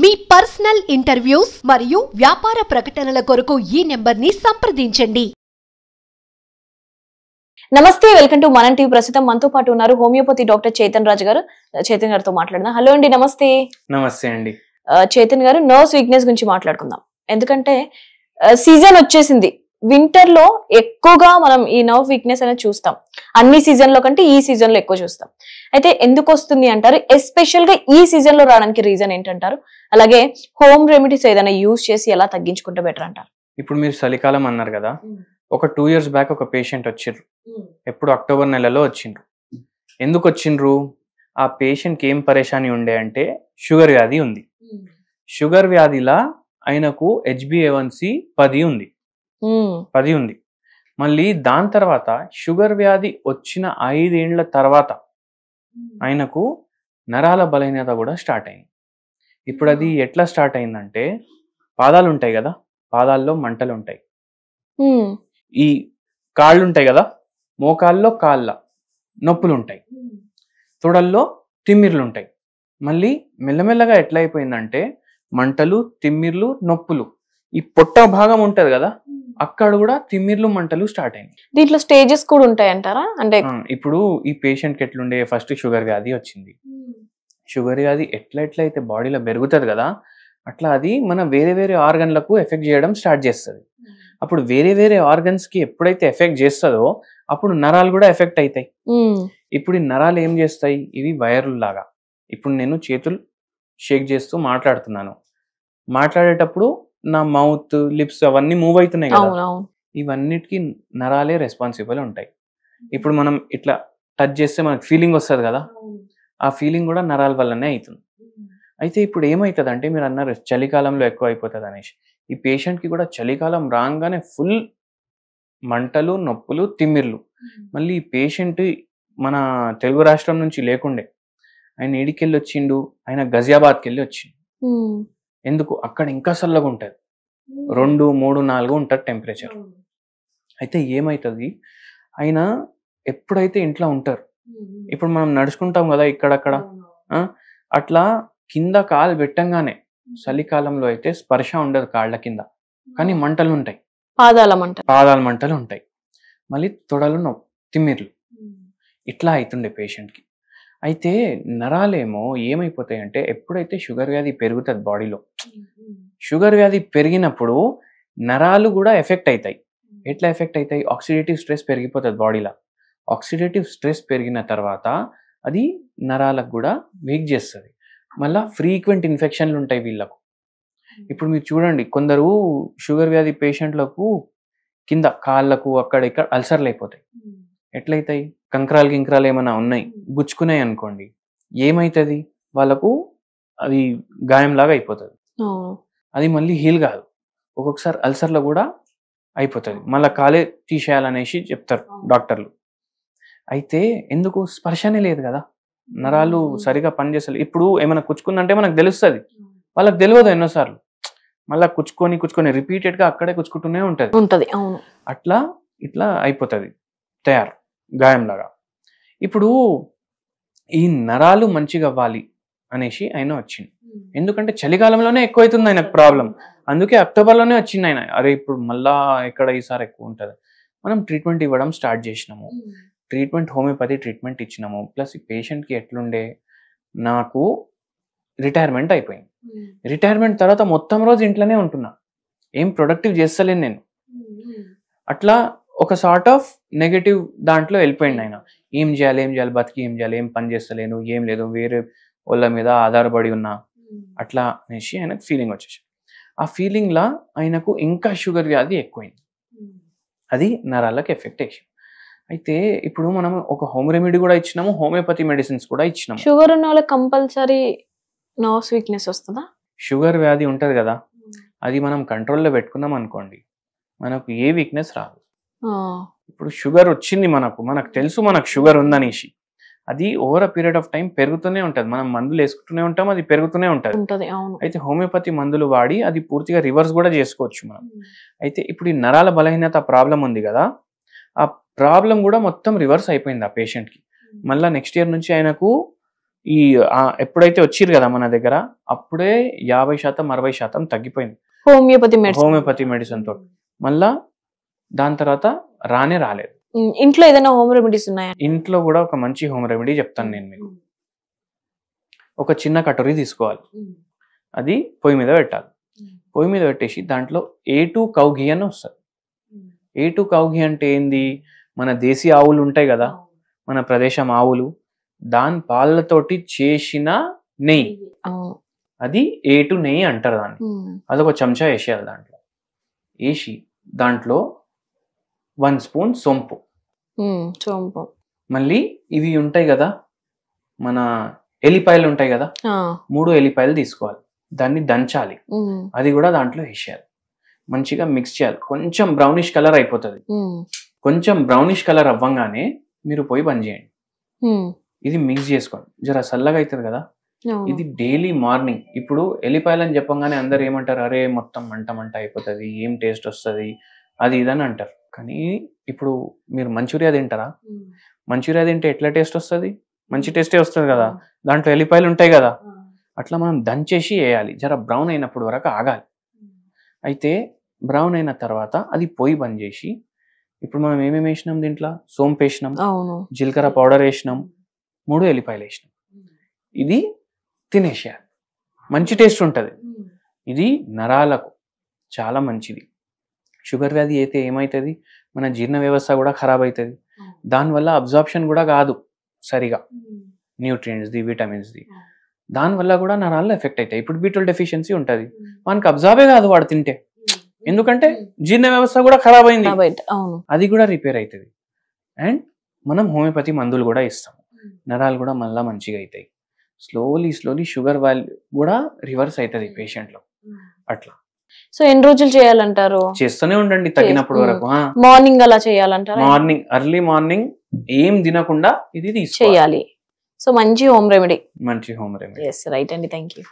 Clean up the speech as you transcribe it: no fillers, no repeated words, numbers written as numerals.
మీ personal interviews మరియు వ్యాపార ప్రకటనల కొరకు ఈ నెంబర్ని సంప్రదించండి. నమస్తే, వెల్కమ్ టు మనం టీవీ. ప్రస్తుతం మనతో పాటు ఉన్నారు హోమియోపతి డాక్టర్ చేతన్ రాజు గారు. చేతన్ గారితో మాట్లాడదాం. హలో అండి, నమస్తే. నమస్తే అండి. చేతన్ గారు, నర్వ్స్ వీక్నెస్ గురించి మాట్లాడుకుందాం. ఎందుకంటే సీజన్ వచ్చేసింది. వింటర్ లో ఎక్కువగా మనం ఈ నర్వ్ వీక్నెస్ అనేది చూస్తాం. అన్ని సీజన్ లో కంటే ఈ సీజన్ లో ఎక్కువ చూస్తాం. అయితే ఎందుకు వస్తుంది అంటారు? ఎస్పెషల్ గా ఈ సీజన్ లో రావడానికి రీజన్ ఏంటంటారు? అలాగే హోమ్ రెమెడీస్ ఏదైనా యూజ్ చేసి ఎలా తగ్గించుకుంటే బెటర్ అంటారు? ఇప్పుడు మీరు చలికాలం అన్నారు కదా, ఒక 2 years బ్యాక్ ఒక పేషెంట్ వచ్చిండ్రు. ఎప్పుడు అక్టోబర్ నెలలో వచ్చిండ్రు. ఎందుకు వచ్చిండ్రు? ఆ పేషెంట్కి ఏం పరేషాని ఉండే అంటే షుగర్ వ్యాధి ఉంది. షుగర్ వ్యాధిలా ఆయనకు HbA1c 10 ఉంది. 10 ఉంది. మళ్ళీ దాని తర్వాత షుగర్ వ్యాధి వచ్చిన 5 ఏళ్ల తర్వాత ఆయనకు నరాల బలహీనత కూడా స్టార్ట్ అయింది. ఇప్పుడు అది ఎట్లా స్టార్ట్ అయిందంటే, పాదాలు ఉంటాయి కదా, పాదాల్లో మంటలు ఉంటాయి. ఈ కాళ్ళు ఉంటాయి కదా, మోకాల్లో కాళ్ళ నొప్పులు ఉంటాయి, తొడల్లో తిమ్మిర్లు ఉంటాయి. మళ్ళీ మెల్లమెల్లగా ఎట్లా అయిపోయిందంటే మంటలు, తిమ్మిర్లు, నొప్పులు. ఈ పొట్ట భాగం ఉంటది కదా, అక్కడ కూడా తిమ్మిర్లు, మంటలు స్టార్ట్ అయింది. దీంట్లో స్టేజెస్ కూడా ఉంటాయి అంటారా? అంటే ఇప్పుడు ఈ పేషెంట్కి ఎట్లుండే, ఫస్ట్ షుగర్ వ్యాధి వచ్చింది. షుగర్ వ్యాధి ఎట్లయితే బాడీలో పెరుగుతుంది కదా, అట్లా అది మన వేరే వేరే ఆర్గన్లకు ఎఫెక్ట్ చేయడం స్టార్ట్ చేస్తుంది. అప్పుడు వేరే వేరే ఆర్గన్స్ కి ఎప్పుడైతే ఎఫెక్ట్ చేస్తుందో అప్పుడు నరాలు కూడా ఎఫెక్ట్ అవుతాయి. ఇప్పుడు ఈ నరాలు ఏం చేస్తాయి? ఇవి వైర్లు లాగా. ఇప్పుడు నేను చేతులు షేక్ చేస్తూ మాట్లాడుతున్నాను. మాట్లాడేటప్పుడు నా మౌత్, లిప్స్ అవన్నీ మూవ్ అవుతున్నాయి కదా, ఇవన్నిటికీ నరాలే రెస్పాన్సిబుల్ ఉంటాయి. ఇప్పుడు మనం ఇట్లా టచ్ చేస్తే మనకు ఫీలింగ్ వస్తుంది కదా, ఆ ఫీలింగ్ కూడా నరాల వల్లనే అవుతుంది. అయితే ఇప్పుడు ఏమవుతుంది అంటే, మీరు అన్నారు చలికాలంలో ఎక్కువ అయిపోతుంది అనేసి. ఈ పేషెంట్కి కూడా చలికాలం రాగానే ఫుల్ మంటలు, నొప్పులు, తిమ్మిర్లు. మళ్ళీ ఈ పేషెంట్ మన తెలుగు రాష్ట్రం నుంచి లేకుండే, ఆయన ఏడికెళ్ళి వచ్చిండు, ఆయన గజియాబాద్కి వెళ్ళి వచ్చిండు. ఎందుకు? అక్కడ ఇంకా చల్లగా ఉంటుంది, 2, 3, 4 ఉంటుంది టెంపరేచర్. అయితే ఏమవుతుంది, ఆయన ఎప్పుడైతే ఇంట్లో ఉంటారు, ఇప్పుడు మనం నడుచుకుంటాం కదా ఇక్కడక్కడ, అట్లా కింద కాలు పెట్టంగానే చలికాలంలో అయితే స్పర్శ ఉండదు కాళ్ళ కింద, కానీ మంటలు ఉంటాయి, పాదాల మంటలు ఉంటాయి. మళ్ళీ తొడలు తిమ్మిర్లు, ఇట్లా అవుతుండే పేషెంట్కి. అయితే నరాలేమో ఏమైపోతాయి అంటే, ఎప్పుడైతే షుగర్ వ్యాధి పెరుగుతుంది బాడీలో, షుగర్ వ్యాధి పెరిగినప్పుడు నరాలు కూడా ఎఫెక్ట్ అవుతాయి. ఎట్లా ఎఫెక్ట్ అవుతాయి? ఆక్సిడేటివ్ స్ట్రెస్ పెరిగిపోతుంది బాడీలో. ఆక్సిడేటివ్ స్ట్రెస్ పెరిగిన తర్వాత అది నరాలకు కూడా వీక్ చేస్తుంది. మళ్ళీ ఫ్రీక్వెంట్ ఇన్ఫెక్షన్లు ఉంటాయి వీళ్ళకు. ఇప్పుడు మీరు చూడండి, కొందరు షుగర్ వ్యాధి పేషెంట్లకు కింద కాళ్ళకు అక్కడ ఇక్కడ అల్సర్లు అయిపోతాయి. ఎట్లయితాయి? కంకరాలు ఏమైనా ఉన్నాయి, గుచ్చుకున్నాయి అనుకోండి, ఏమవుతుంది వాళ్ళకు? అది గాయంలాగా అయిపోతుంది. అది మళ్ళీ హీల్ కాదు, ఒక్కొక్కసారి అల్సర్లో కూడా అయిపోతుంది. మళ్ళీ కాలే తీసేయాలనేసి చెప్తారు డాక్టర్లు. అయితే ఎందుకు? స్పర్శనే లేదు కదా, నరాలు సరిగా పనిచేస్తలేదు. ఇప్పుడు ఏమైనా కుచ్చుకుందంటే మనకు తెలుస్తుంది, వాళ్ళకి తెలియదు ఎన్నోసార్లు. మళ్ళీ కుచ్చుకొని రిపీటెడ్గా అక్కడే కుచ్చుకుంటూనే ఉంటుంది. అట్లా ఇట్లా అయిపోతుంది, తయారు గాయంలాగా. ఇప్పుడు ఈ నరాలు మంచిగా అవ్వాలి అనేసి ఆయన వచ్చింది. ఎందుకంటే చలికాలంలోనే ఎక్కువ అవుతుంది ఆయనకు ప్రాబ్లం. అందుకే అక్టోబర్లోనే వచ్చింది ఆయన. అరే ఇప్పుడు మళ్ళా ఎక్కడ ఈసారి ఎక్కువ ఉంటుంది. మనం ట్రీట్మెంట్ ఇవ్వడం స్టార్ట్ చేసినాము. ట్రీట్మెంట్ హోమియోపతి ట్రీట్మెంట్ ఇచ్చినాము. ప్లస్ ఈ పేషెంట్కి ఎట్లుండే, నాకు రిటైర్మెంట్ అయిపోయింది. రిటైర్మెంట్ తర్వాత మొత్తం రోజు ఇంట్లోనే ఉంటున్నా, ఏం ప్రొడక్టివ్ చేస్తలేను నేను. అట్లా ఒక సార్ట్ ఆఫ్ నెగటివ్ దాంట్లో వెళ్ళిపోయింది ఆయన. ఏం చేయాలి, బతికి ఏం చేయాలి, ఏం పని చేస్తలేను, ఏం లేదు, వేరే వాళ్ళ మీద ఆధారపడి ఉన్నా, అట్లా అనేసి ఆయనకు ఫీలింగ్ వచ్చేసి, ఆ ఫీలింగ్లా ఆయనకు ఇంకా షుగర్ వ్యాధి ఎక్కువైంది. అది నరాలకు ఎఫెక్ట్ వేసి. అయితే ఇప్పుడు మనం ఒక హోమ్ రెమెడీ కూడా ఇచ్చినాము, హోమియోపతి మెడిసిన్స్ కూడా ఇచ్చినాము. షుగర్ ఉన్న వాళ్ళకి కంపల్సరీ నర్వ్స్ వీక్నెస్ వస్తుందా? షుగర్ వ్యాధి ఉంటది కదా, అది మనం కంట్రోల్లో పెట్టుకున్నాం అనుకోండి, మనకు ఏ వీక్నెస్ రాదు. ఇప్పుడు షుగర్ వచ్చింది, మనకు తెలుసు మనకు షుగర్ ఉందనేసి, అది over a period of time పెరుగుతూనే ఉంటుంది. మనం మందులు వేసుకుంటూనే ఉంటాం, అది పెరుగుతూనే ఉంటుంది. అయితే హోమియోపతి మందులు వాడి అది పూర్తిగా రివర్స్ కూడా చేసుకోవచ్చు మనం. అయితే ఇప్పుడు ఈ నరాల బలహీనత ప్రాబ్లం ఉంది కదా, ఆ ప్రాబ్లం కూడా మొత్తం రివర్స్ అయిపోయింది ఆ పేషెంట్కి. మళ్ళీ నెక్స్ట్ ఇయర్ నుంచి ఆయనకు ఈ ఎప్పుడైతే వచ్చిర్రు కదా మన దగ్గర అప్పుడే 50% 60% తగ్గిపోయింది హోమియోపతి మెడిసిన్ తోటి. మళ్ళా దాని తర్వాత రాలేదు. ఇంట్లో ఏదైనా హోమ్ రెమెడీస్ ఉన్నాయా? ఇంట్లో కూడా ఒక మంచి హోమ్ రెమెడీ చెప్తాను నేను మీకు. ఒక చిన్న కటోరీ తీసుకోవాలి, అది పొయ్యి మీద పెట్టాలి. పొయ్యి మీద పెట్టేసి దాంట్లో A2 కౌ ఘీ అని వస్తుంది. A2 కౌ ఘీ అంటే ఏంది, మన దేశీ ఆవులు ఉంటాయి కదా, మన ప్రదేశం ఆవులు, దాని పాలతోటి చేసిన నెయ్యి, అది A2 నెయ్యి అంటారు దాన్ని. అదొక చెంచా వేసేయాలి. దాంట్లో వేసి దాంట్లో 1 స్పూన్ సోంపు, మళ్ళీ ఇవి ఉంటాయి కదా మన ఎల్లిపాయలు ఉంటాయి కదా, 3 ఎల్లిపాయలు తీసుకోవాలి, దాన్ని దంచాలి, అది కూడా దాంట్లో వేసేయాలి, మంచిగా మిక్స్ చేయాలి. కొంచెం బ్రౌనిష్ కలర్ అయిపోతుంది. కొంచెం బ్రౌనిష్ కలర్ అవ్వంగానే మీరు పోయి బంద్ చేయండి. ఇది మిక్స్ చేసుకోండి, జర చల్లగా అవుతుంది కదా. ఇది డైలీ మార్నింగ్. ఇప్పుడు ఎల్లిపాయలు అని చెప్పగానే అందరు ఏమంటారు, అరే మొత్తం మంట అయిపోతుంది, ఏం టేస్ట్ వస్తుంది అది ఇదని అంటారు. కానీ ఇప్పుడు మీరు మంచూరియా తింటారా, మంచూరియా తింటే ఎట్లా టేస్ట్ వస్తుంది, మంచి టేస్టే వస్తుంది కదా, దాంట్లో ఎల్లిపాయలు ఉంటాయి కదా. అట్లా మనం దంచేసి వేయాలి, జర బ్రౌన్ అయినప్పుడు వరకు ఆగాలి. అయితే బ్రౌన్ అయిన తర్వాత అది పొయ్యి బంద్ చేసి, ఇప్పుడు మనం ఏమేమి వేసినాం దీంట్లో, సోంపు వేసినాం, జీలకర్ర పౌడర్ వేసినాం, 3 ఎల్లిపాయలు వేసినాం, ఇది తినేసేయాలి. మంచి టేస్ట్ ఉంటుంది. ఇది నరాలకు చాలా మంచిది. షుగర్ వ్యాధి అయితే ఏమవుతుంది, మన జీర్ణ వ్యవస్థ కూడా ఖరాబ్ అవుతుంది. దానివల్ల అబ్జార్ప్షన్ కూడా కాదు సరిగా, న్యూట్రియంట్స్ది విటమిన్స్ది, దానివల్ల కూడా నరాల్లో ఎఫెక్ట్ అవుతాయి. ఇప్పుడు B12 డెఫిషియన్సీ ఉంటుంది, మనకి అబ్జార్బే కాదు వాడు తింటే, ఎందుకంటే జీర్ణ వ్యవస్థ కూడా ఖరాబ్ అయింది, అది కూడా రిపేర్ అవుతుంది. అండ్ మనం హోమియోపతి మందులు కూడా ఇస్తాం, నరాలు కూడా మళ్ళీ మంచిగా అవుతాయి. స్లోలీ షుగర్ వాల్యూ కూడా రివర్స్ అవుతుంది పేషెంట్ లో. అట్లా సో ఎన్ని రోజులు చేయాలంటారు? చేస్తూనే ఉండండి తగినప్పుడు వరకు. మార్నింగ్ అలా చేయాలంటారు? మార్నింగ్, ఎర్లీ మార్నింగ్ ఏం తినకుండా ఇది చేయాలి. సో మంచి హోమ్ రెమెడీ. మంచి హోమ్ రెమెడీ. yes రైట్ అండి, థ్యాంక్ యూ.